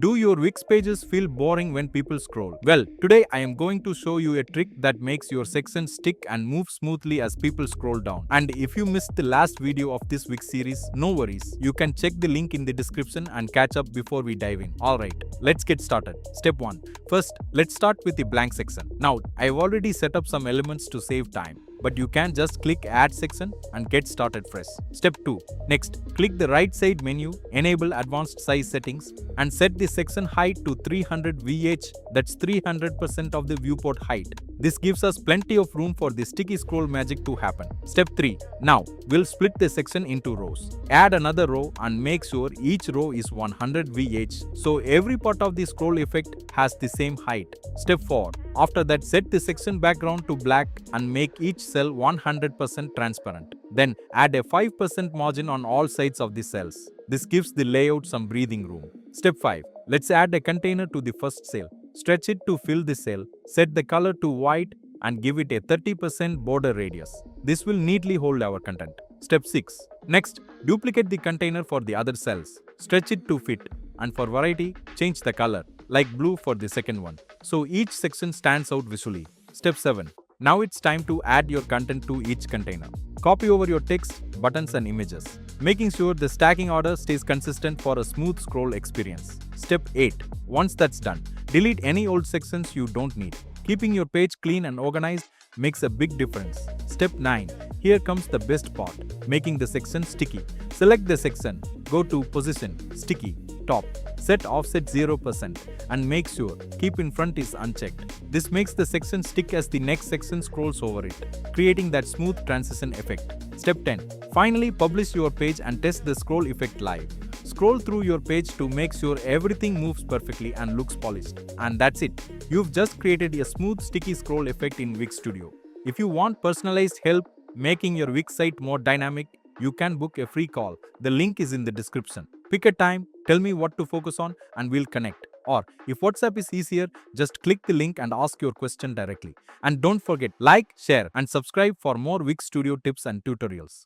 Do your Wix pages feel boring when people scroll? Well, today I am going to show you a trick that makes your section stick and move smoothly as people scroll down. And if you missed the last video of this Wix series, no worries. You can check the link in the description and catch up before we dive in. Alright, let's get started. Step 1. First, let's start with the blank section. Now, I've already set up some elements to save time, but you can just click Add Section and get started fresh. Step 2. Next, click the right side menu, enable Advanced Size Settings, and set the section height to 300 VH, that's 300% of the viewport height. This gives us plenty of room for the sticky scroll magic to happen. Step 3. Now, we'll split the section into rows. Add another row and make sure each row is 100 VH, so every part of the scroll effect has the same height. Step 4. After that, set the section background to black and make each cell 100% transparent. Then add a 5% margin on all sides of the cells. This gives the layout some breathing room. Step 5. Let's add a container to the first cell. Stretch it to fill the cell. Set the color to white and give it a 30% border radius. This will neatly hold our content. Step 6. Next, duplicate the container for the other cells. Stretch it to fit, and for variety, change the color, like blue for the second one, so each section stands out visually. Step 7. Now it's time to add your content to each container. Copy over your text, buttons and images, making sure the stacking order stays consistent for a smooth scroll experience. Step 8. Once that's done, delete any old sections you don't need. Keeping your page clean and organized makes a big difference. Step 9. Here comes the best part, making the section sticky. Select the section, go to Position, Sticky, Top, set offset 0% and make sure Keep in Front is unchecked. This makes the section stick as the next section scrolls over it, creating that smooth transition effect. Step 10. Finally, publish your page and test the scroll effect live. Scroll through your page to make sure everything moves perfectly and looks polished. And that's it. You've just created a smooth sticky scroll effect in Wix Studio. If you want personalized help making your Wix site more dynamic, you can book a free call. The link is in the description. Pick a time, tell me what to focus on, and we'll connect. Or if WhatsApp is easier, just click the link and ask your question directly. And don't forget, like, share, and subscribe for more Wix Studio tips and tutorials.